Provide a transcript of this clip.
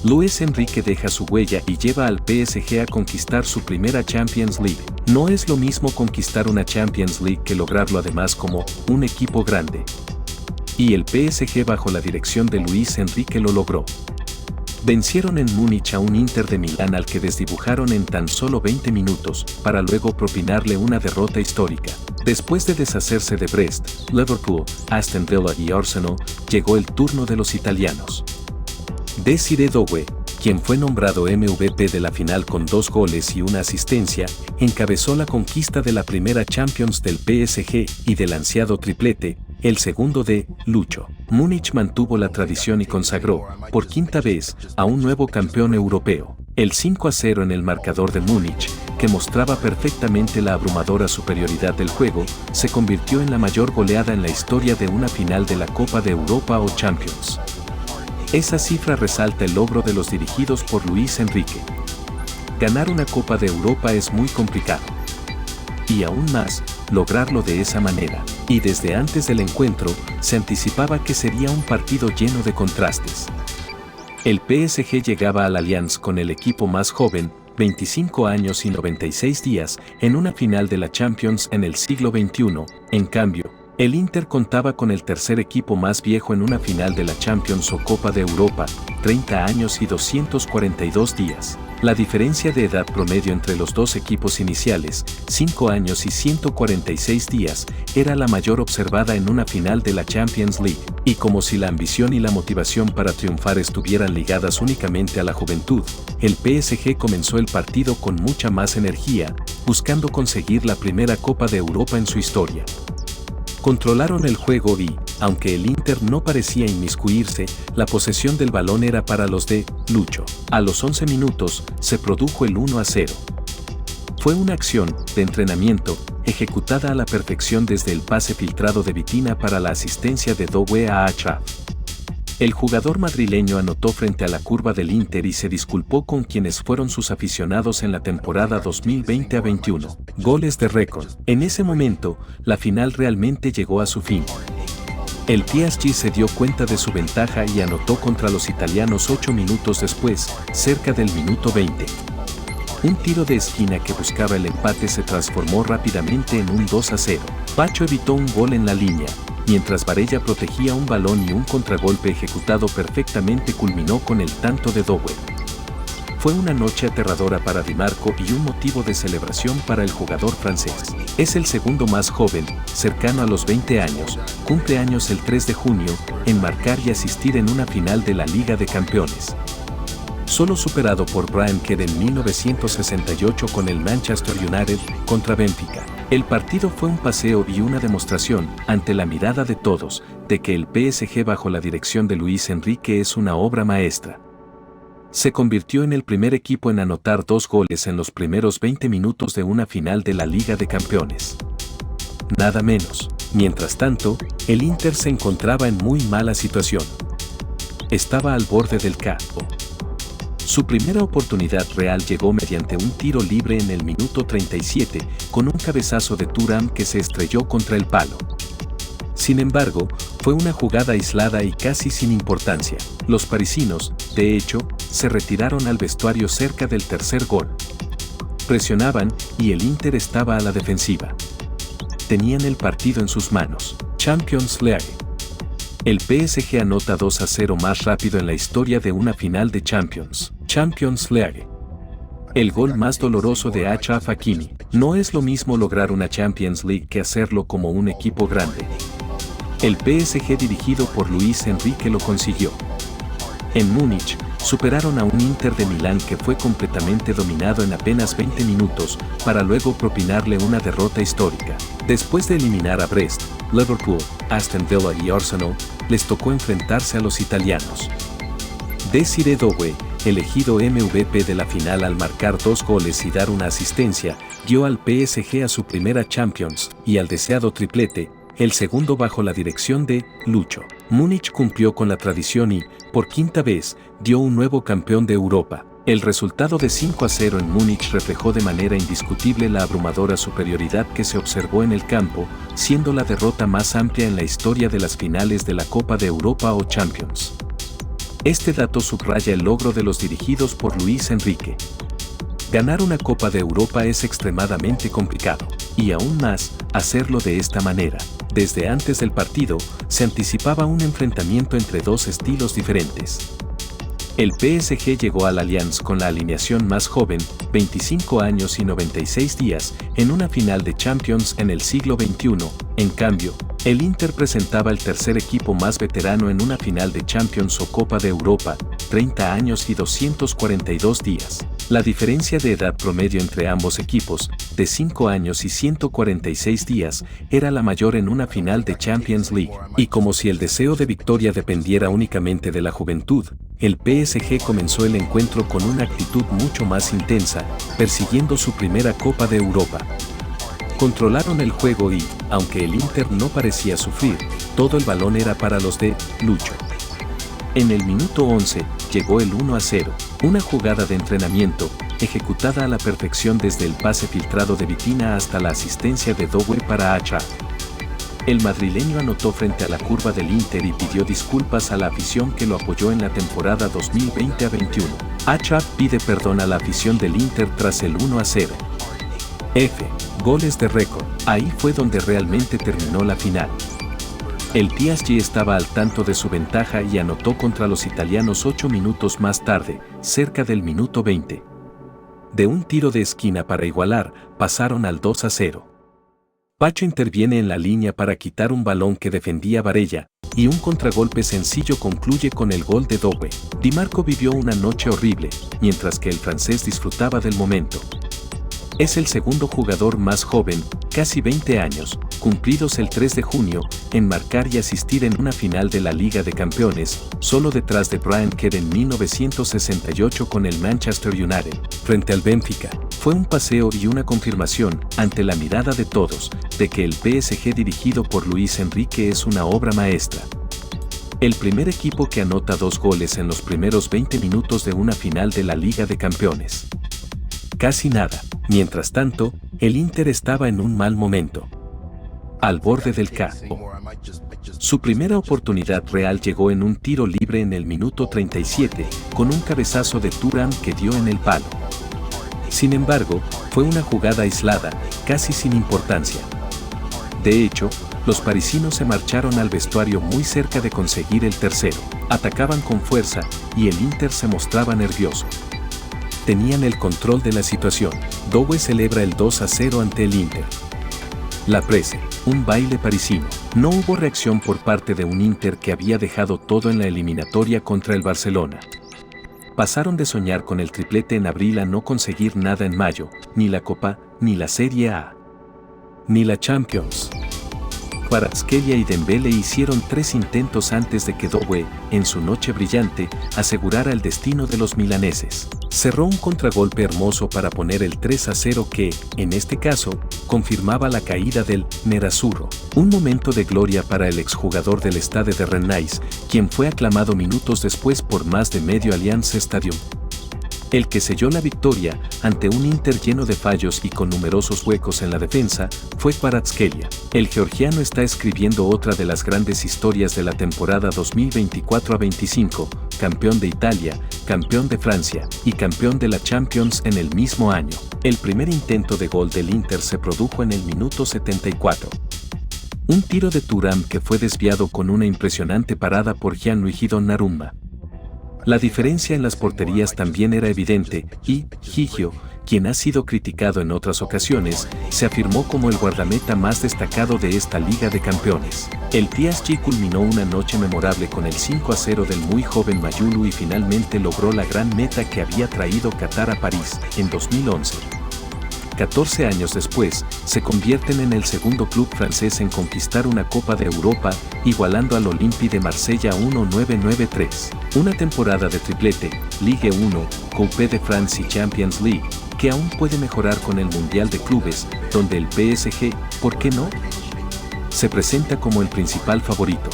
Luis Enrique deja su huella y lleva al PSG a conquistar su primera Champions League. No es lo mismo conquistar una Champions League que lograrlo además como un equipo grande. Y el PSG bajo la dirección de Luis Enrique lo logró. Vencieron en Múnich a un Inter de Milán al que desdibujaron en tan solo 20 minutos, para luego propinarle una derrota histórica. Después de deshacerse de Brest, Liverpool, Aston Villa y Arsenal, llegó el turno de los italianos. Désiré Doué, quien fue nombrado MVP de la final con 2 goles y una asistencia, encabezó la conquista de la primera Champions del PSG y del ansiado triplete, el segundo de Lucho. Múnich mantuvo la tradición y consagró, por quinta vez, a un nuevo campeón europeo. El 5-0 en el marcador de Múnich, que mostraba perfectamente la abrumadora superioridad del juego, se convirtió en la mayor goleada en la historia de una final de la Copa de Europa o Champions. Esa cifra resalta el logro de los dirigidos por Luis Enrique. Ganar una Copa de Europa es muy complicado. Y aún más, lograrlo de esa manera. Y desde antes del encuentro, se anticipaba que sería un partido lleno de contrastes. El PSG llegaba al Allianz con el equipo más joven, 25 años y 96 días, en una final de la Champions en el siglo XXI. En cambio, el Inter contaba con el tercer equipo más viejo en una final de la Champions o Copa de Europa, 30 años y 242 días. La diferencia de edad promedio entre los dos equipos iniciales, 5 años y 146 días, era la mayor observada en una final de la Champions League. Y como si la ambición y la motivación para triunfar estuvieran ligadas únicamente a la juventud, el PSG comenzó el partido con mucha más energía, buscando conseguir la primera Copa de Europa en su historia. Controlaron el juego y, aunque el Inter no parecía inmiscuirse, la posesión del balón era para los de Lucho. A los 11 minutos, se produjo el 1-0. Fue una acción de entrenamiento, ejecutada a la perfección desde el pase filtrado de Vitina para la asistencia de Doué a Achraf. El jugador madrileño anotó frente a la curva del Inter y se disculpó con quienes fueron sus aficionados en la temporada 2020-21. Goles de récord. En ese momento, la final realmente llegó a su fin. El PSG se dio cuenta de su ventaja y anotó contra los italianos 8 minutos después, cerca del minuto 20. Un tiro de esquina que buscaba el empate se transformó rápidamente en un 2-0. Pacho evitó un gol en la línea, mientras Barella protegía un balón y un contragolpe ejecutado perfectamente culminó con el tanto de Doué. Fue una noche aterradora para Di Marco y un motivo de celebración para el jugador francés. Es el segundo más joven, cercano a los 20 años, cumple años el 3 de junio, en marcar y asistir en una final de la Liga de Campeones. Solo superado por Brian Kidd en 1968 con el Manchester United contra Benfica. El partido fue un paseo y una demostración, ante la mirada de todos, de que el PSG bajo la dirección de Luis Enrique es una obra maestra. Se convirtió en el primer equipo en anotar 2 goles en los primeros 20 minutos de una final de la Liga de Campeones. Nada menos. Mientras tanto, el Inter se encontraba en muy mala situación. Estaba al borde del campo. Su primera oportunidad real llegó mediante un tiro libre en el minuto 37, con un cabezazo de Thuram que se estrelló contra el palo. Sin embargo, fue una jugada aislada y casi sin importancia. Los parisinos, de hecho, se retiraron al vestuario cerca del tercer gol. Presionaban y el Inter estaba a la defensiva. Tenían el partido en sus manos. Champions League. El PSG anota 2-0 más rápido en la historia de una final de Champions League. El gol más doloroso de Achraf Hakimi. No es lo mismo lograr una Champions League que hacerlo como un equipo grande. El PSG dirigido por Luis Enrique lo consiguió. En Múnich, superaron a un Inter de Milán que fue completamente dominado en apenas 20 minutos, para luego propinarle una derrota histórica. Después de eliminar a Brest, Liverpool, Aston Villa y Arsenal, les tocó enfrentarse a los italianos. Désiré Doué, elegido MVP de la final al marcar 2 goles y dar una asistencia, dio al PSG a su primera Champions y al deseado triplete, el segundo bajo la dirección de Lucho. Múnich cumplió con la tradición y, por quinta vez, dio un nuevo campeón de Europa. El resultado de 5-0 en Múnich reflejó de manera indiscutible la abrumadora superioridad que se observó en el campo, siendo la derrota más amplia en la historia de las finales de la Copa de Europa o Champions. Este dato subraya el logro de los dirigidos por Luis Enrique. Ganar una Copa de Europa es extremadamente complicado, y aún más, hacerlo de esta manera. Desde antes del partido, se anticipaba un enfrentamiento entre dos estilos diferentes. El PSG llegó al Allianz con la alineación más joven, 25 años y 96 días, en una final de Champions en el siglo XXI. En cambio, el Inter presentaba el tercer equipo más veterano en una final de Champions o Copa de Europa, 30 años y 242 días. La diferencia de edad promedio entre ambos equipos, de 5 años y 146 días, era la mayor en una final de Champions League. Y como si el deseo de victoria dependiera únicamente de la juventud, el PSG comenzó el encuentro con una actitud mucho más intensa, persiguiendo su primera Copa de Europa. Controlaron el juego y, aunque el Inter no parecía sufrir, todo el balón era para los de Lucho. En el minuto 11, llegó el 1-0, una jugada de entrenamiento, ejecutada a la perfección desde el pase filtrado de Vitina hasta la asistencia de Doué para Achab. El madrileño anotó frente a la curva del Inter y pidió disculpas a la afición que lo apoyó en la temporada 2020-21. Achab pide perdón a la afición del Inter tras el 1-0. Goles de récord. Ahí fue donde realmente terminó la final. El PSG estaba al tanto de su ventaja y anotó contra los italianos 8 minutos más tarde, cerca del minuto 20. De un tiro de esquina para igualar, pasaron al 2-0. Pacho interviene en la línea para quitar un balón que defendía Barella, y un contragolpe sencillo concluye con el gol de Doué. Di Marco vivió una noche horrible, mientras que el francés disfrutaba del momento. Es el segundo jugador más joven, casi 20 años, cumplidos el 3 de junio, en marcar y asistir en una final de la Liga de Campeones, solo detrás de Brian Kerr en 1968 con el Manchester United, frente al Benfica. Fue un paseo y una confirmación, ante la mirada de todos, de que el PSG dirigido por Luis Enrique es una obra maestra. El primer equipo que anota 2 goles en los primeros 20 minutos de una final de la Liga de Campeones. Casi nada. Mientras tanto, el Inter estaba en un mal momento. Al borde del campo. Su primera oportunidad real llegó en un tiro libre en el minuto 37, con un cabezazo de Thuram que dio en el palo. Sin embargo, fue una jugada aislada, casi sin importancia. De hecho, los parisinos se marcharon al vestuario muy cerca de conseguir el tercero. Atacaban con fuerza, y el Inter se mostraba nervioso. Tenían el control de la situación. Doué celebra el 2-0 ante el Inter. La Presse, un baile parisino. No hubo reacción por parte de un Inter que había dejado todo en la eliminatoria contra el Barcelona. Pasaron de soñar con el triplete en abril a no conseguir nada en mayo, ni la Copa, ni la Serie A, ni la Champions. Kvaratskhelia y Dembélé hicieron 3 intentos antes de que Doué, en su noche brillante, asegurara el destino de los milaneses. Cerró un contragolpe hermoso para poner el 3-0 que, en este caso, confirmaba la caída del Nerazzurro. Un momento de gloria para el exjugador del Stade de Rennes, quien fue aclamado minutos después por más de medio Allianz Stadium. El que selló la victoria, ante un Inter lleno de fallos y con numerosos huecos en la defensa, fue Kvaratskhelia. El georgiano está escribiendo otra de las grandes historias de la temporada 2024-25, campeón de Italia, campeón de Francia y campeón de la Champions en el mismo año. El primer intento de gol del Inter se produjo en el minuto 74. Un tiro de Thuram que fue desviado con una impresionante parada por Gianluigi Donnarumma. La diferencia en las porterías también era evidente y Gigio, quien ha sido criticado en otras ocasiones, se afirmó como el guardameta más destacado de esta Liga de Campeones. El PSG culminó una noche memorable con el 5-0 del muy joven Mayulu y finalmente logró la gran meta que había traído Qatar a París en 2011. 14 años después, se convierten en el segundo club francés en conquistar una Copa de Europa, igualando al Olympique de Marsella 1993. Una temporada de triplete, Ligue 1, Coupe de France y Champions League, que aún puede mejorar con el Mundial de Clubes, donde el PSG, ¿por qué no?, se presenta como el principal favorito.